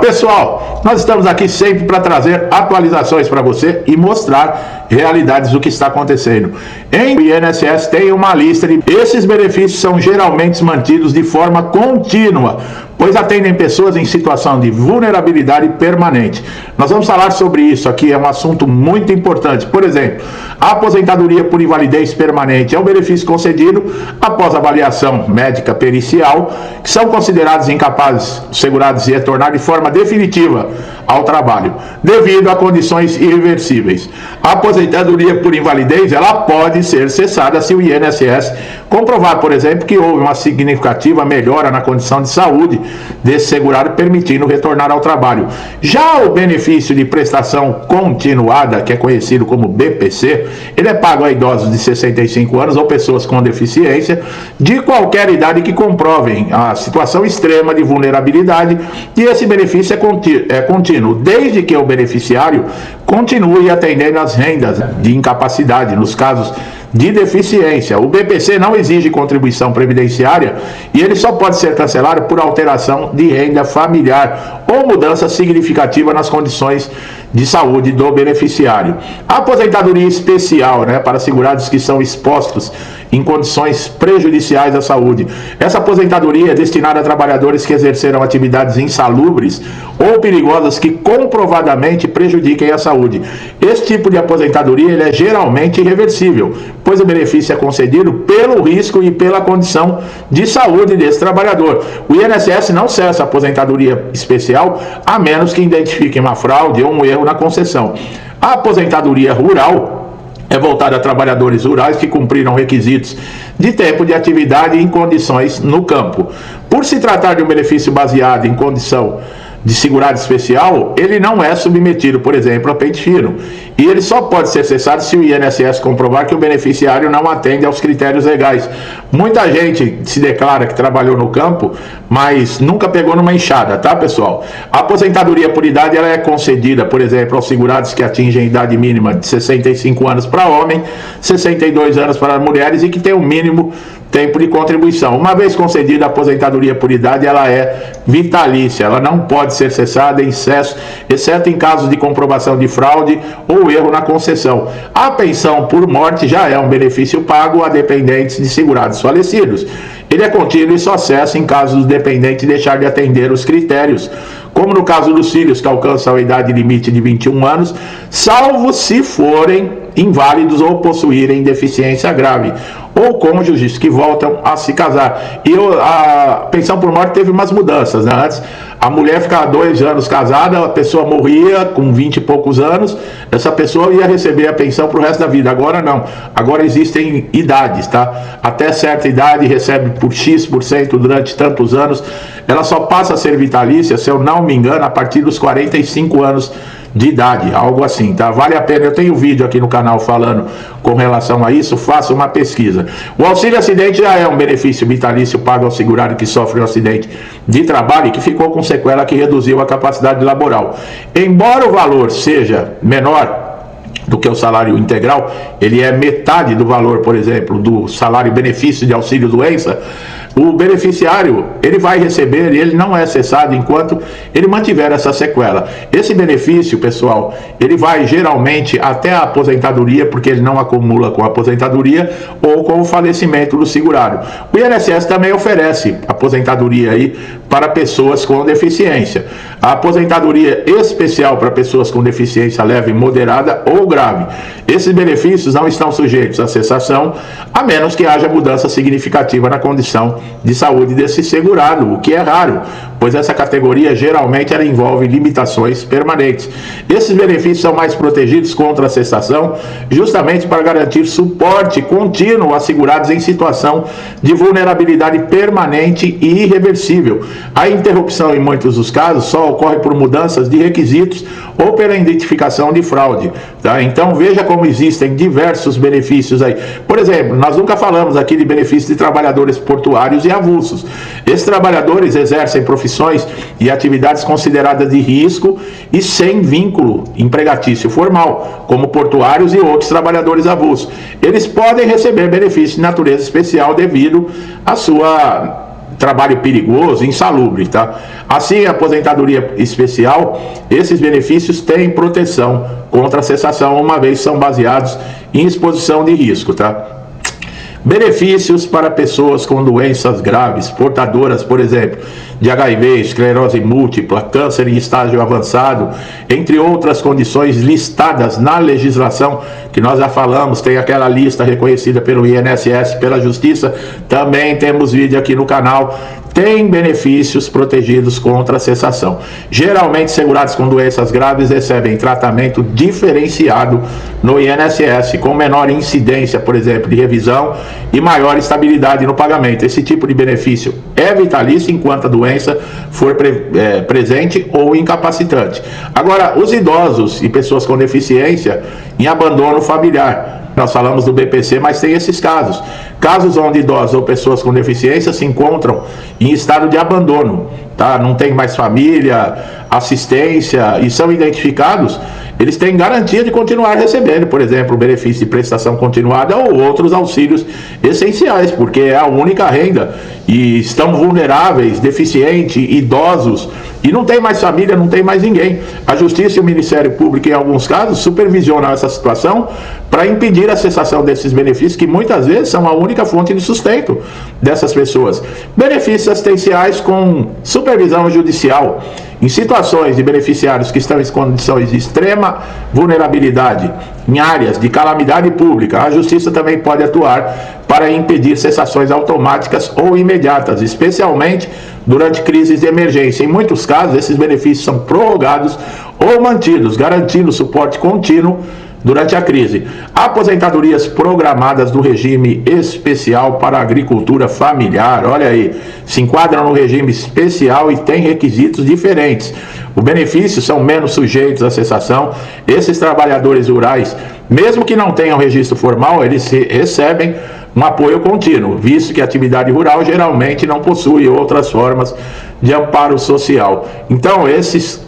pessoal, nós estamos aqui sempre para trazer atualizações para você e mostrar realidades do que está acontecendo. Em INSS tem uma lista de... Esses benefícios são geralmente mantidos de forma contínua, pois atendem pessoas em situação de vulnerabilidade permanente. Nós vamos falar sobre isso aqui, é um assunto muito importante. Por exemplo, a aposentadoria por invalidez permanente é um benefício concedido após avaliação médica pericial, que são considerados incapazes, segurados, de retornar de forma definitiva ao trabalho, devido a condições irreversíveis. A aposentadoria por invalidez, ela pode ser cessada se o INSS comprovar, por exemplo, que houve uma significativa melhora na condição de saúde desse segurado, permitindo retornar ao trabalho. Já o benefício de prestação continuada, que é conhecido como BPC, ele é pago a idosos de 65 anos ou pessoas com deficiência de qualquer idade que comprovem a situação extrema de vulnerabilidade, e esse benefício é contínuo, desde que o beneficiário continue atendendo às rendas de incapacidade nos casos de deficiência. O BPC não exige contribuição previdenciária e ele só pode ser cancelado por alteração de renda familiar ou mudança significativa nas condições de saúde do beneficiário. A aposentadoria especial, para segurados que são expostos em condições prejudiciais à saúde. Essa aposentadoria é destinada a trabalhadores que exerceram atividades insalubres ou perigosas que comprovadamente prejudiquem a saúde. Esse tipo de aposentadoria ele é geralmente irreversível, pois o benefício é concedido pelo risco e pela condição de saúde desse trabalhador. O INSS não cessa a aposentadoria especial a menos que identifique uma fraude ou um erro na concessão. A aposentadoria rural é voltada a trabalhadores rurais que cumpriram requisitos de tempo de atividade em condições no campo. Por se tratar de um benefício baseado em condição de segurado especial, ele não é submetido, por exemplo, a pente fino. E ele só pode ser cessado se o INSS comprovar que o beneficiário não atende aos critérios legais. Muita gente se declara que trabalhou no campo, mas nunca pegou numa enxada, tá, pessoal? A aposentadoria por idade ela é concedida, por exemplo, aos segurados que atingem idade mínima de 65 anos para homem, 62 anos para mulheres e que tem um mínimo tempo de contribuição. Uma vez concedida a aposentadoria por idade, ela é vitalícia, ela não pode ser cessada em excesso, exceto em casos de comprovação de fraude ou erro na concessão. A pensão por morte já é um benefício pago a dependentes de segurados falecidos. Ele é contínuo e só cessa em caso do dependente deixar de atender os critérios, como no caso dos filhos que alcançam a idade limite de 21 anos, salvo se forem inválidos ou possuírem deficiência grave, ou cônjuges que voltam a se casar. E a pensão por morte teve umas mudanças, Antes, a mulher ficava 2 anos casada, a pessoa morria com 20 e poucos anos, essa pessoa ia receber a pensão para o resto da vida. Agora não, agora existem idades, tá? Até certa idade recebe por X% durante tantos anos. Ela só passa a ser vitalícia, se eu não me engano, a partir dos 45 anos de idade, algo assim, tá? Vale a pena, eu tenho vídeo aqui no canal falando com relação a isso, faça uma pesquisa. O auxílio acidente já é um benefício vitalício pago ao segurado que sofre um acidente de trabalho e que ficou com sequela que reduziu a capacidade laboral. Embora o valor seja menor do que o salário integral, ele é metade do valor, por exemplo, do salário benefício de auxílio doença, o beneficiário, ele vai receber e ele não é cessado enquanto ele mantiver essa sequela. Esse benefício, pessoal, ele vai geralmente até a aposentadoria, porque ele não acumula com a aposentadoria ou com o falecimento do segurado. O INSS também oferece aposentadoria aí para pessoas com deficiência. A aposentadoria especial para pessoas com deficiência leve, moderada ou grave. Esses benefícios não estão sujeitos à cessação, a menos que haja mudança significativa na condição de saúde desse segurado, o que é raro, pois essa categoria geralmente ela envolve limitações permanentes. Esses benefícios são mais protegidos contra a cessação, justamente para garantir suporte contínuo a segurados em situação de vulnerabilidade permanente e irreversível. A interrupção, em muitos dos casos, só ocorre por mudanças de requisitos ou pela identificação de fraude, tá? Então veja como existem diversos benefícios aí. Por exemplo, nós nunca falamos aqui de benefícios de trabalhadores portuários e avulsos. Esses trabalhadores exercem profissões e atividades consideradas de risco e sem vínculo empregatício formal, como portuários e outros trabalhadores avulsos. Eles podem receber benefícios de natureza especial devido à sua trabalho perigoso, insalubre, tá? Assim, a aposentadoria especial, esses benefícios têm proteção contra a cessação, uma vez são baseados em exposição de risco, tá? Benefícios para pessoas com doenças graves, portadoras, por exemplo, de HIV, esclerose múltipla, câncer em estágio avançado, entre outras condições listadas na legislação, que nós já falamos, tem aquela lista reconhecida pelo INSS, pela Justiça, também temos vídeo aqui no canal, tem benefícios protegidos contra a cessação. Geralmente, segurados com doenças graves recebem tratamento diferenciado no INSS, com menor incidência, por exemplo, de revisão e maior estabilidade no pagamento. Esse tipo de benefício é vitalício enquanto a doença for presente ou incapacitante. Agora, os idosos e pessoas com deficiência em abandono familiar. Nós falamos do BPC, mas tem esses casos. Casos onde idosos ou pessoas com deficiência se encontram em estado de abandono, tá? Não tem mais família, assistência e são identificados, eles têm garantia de continuar recebendo, por exemplo, o benefício de prestação continuada ou outros auxílios essenciais, porque é a única renda e estão vulneráveis, deficientes, idosos e não tem mais família, não tem mais ninguém. A Justiça e o Ministério Público, em alguns casos, supervisionam essa situação para impedir a cessação desses benefícios, que muitas vezes são a única fonte de sustento dessas pessoas. Benefícios assistenciais com supervisão judicial. Em situações de beneficiários que estão em condições de extrema vulnerabilidade, em áreas de calamidade pública, a Justiça também pode atuar para impedir cessações automáticas ou imediatas, especialmente durante crises de emergência. Em muitos casos, esses benefícios são prorrogados ou mantidos, garantindo suporte contínuo durante a crise. Aposentadorias programadas do regime especial para a agricultura familiar, olha aí, se enquadram no regime especial e têm requisitos diferentes. Os benefícios são menos sujeitos à cessação. Esses trabalhadores rurais, mesmo que não tenham registro formal, eles recebem um apoio contínuo, visto que a atividade rural geralmente não possui outras formas de amparo social. Então, esses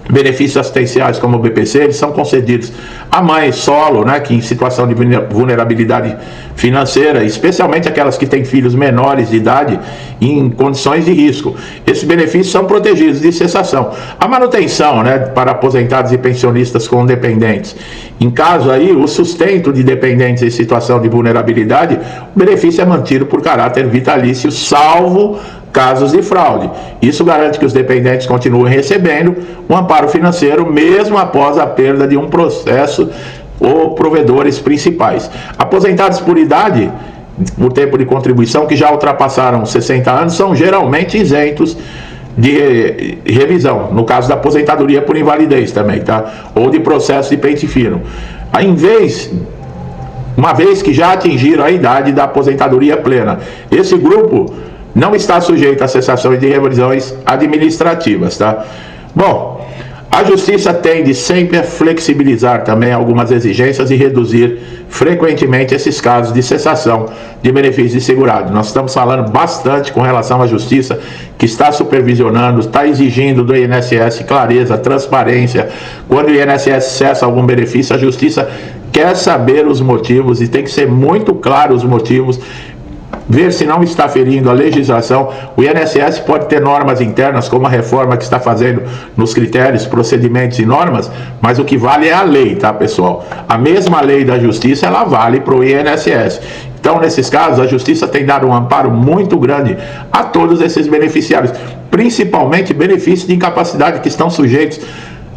benefícios assistenciais como o BPC, eles são concedidos a mães solo, né, que em situação de vulnerabilidade financeira, especialmente aquelas que têm filhos menores de idade em condições de risco. Esses benefícios são protegidos de cessação. A manutenção, né, para aposentados e pensionistas com dependentes. Em caso aí, o sustento de dependentes em situação de vulnerabilidade, o benefício é mantido por caráter vitalício, salvo casos de fraude. Isso garante que os dependentes continuem recebendo um amparo financeiro mesmo após a perda de um processo ou provedores principais. Aposentados por idade, por tempo de contribuição, que já ultrapassaram 60 anos, são geralmente isentos de revisão, no caso da aposentadoria por invalidez também, tá? Ou de processo de pente fino. Uma vez que já atingiram a idade da aposentadoria plena. Esse grupo não está sujeito a cessações de revisões administrativas, tá? Bom, a Justiça tende sempre a flexibilizar também algumas exigências e reduzir frequentemente esses casos de cessação de benefícios de segurado. Nós estamos falando bastante com relação à Justiça, que está supervisionando, está exigindo do INSS clareza, transparência. Quando o INSS cessa algum benefício, a Justiça quer saber os motivos e tem que ser muito claro os motivos, ver se não está ferindo a legislação. O INSS pode ter normas internas, como a reforma que está fazendo nos critérios, procedimentos e normas, mas o que vale é a lei, tá, pessoal? A mesma lei da Justiça, ela vale para o INSS. Então, nesses casos, a Justiça tem dado um amparo muito grande a todos esses beneficiários, principalmente benefícios de incapacidade que estão sujeitos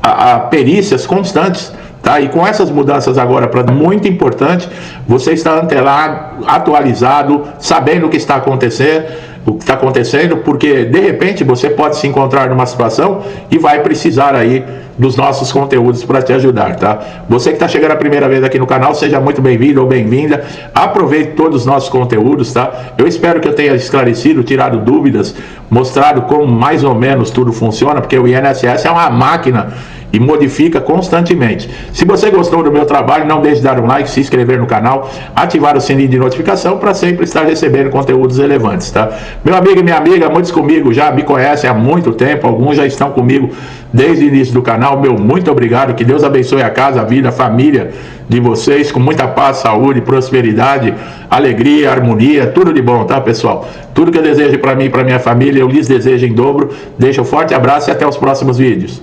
a perícias constantes. Tá? E com essas mudanças agora, muito importante, você está antenado, atualizado, sabendo o que está acontecendo, porque de repente você pode se encontrar numa situação e vai precisar aí dos nossos conteúdos para te ajudar, tá? Você que está chegando a primeira vez aqui no canal, seja muito bem-vindo ou bem-vinda. Aproveite todos os nossos conteúdos, tá? Eu espero que eu tenha esclarecido, tirado dúvidas, mostrado como mais ou menos tudo funciona, porque o INSS é uma máquina e modifica constantemente. Se você gostou do meu trabalho, não deixe de dar um like, se inscrever no canal, ativar o sininho de notificação para sempre estar recebendo conteúdos relevantes, tá? Meu amigo e minha amiga, muitos comigo já me conhecem há muito tempo, alguns já estão comigo desde o início do canal, meu muito obrigado, que Deus abençoe a casa, a vida, a família de vocês, com muita paz, saúde, prosperidade, alegria, harmonia, tudo de bom, tá, pessoal? Tudo que eu desejo para mim e para minha família, eu lhes desejo em dobro. Deixo um forte abraço e até os próximos vídeos.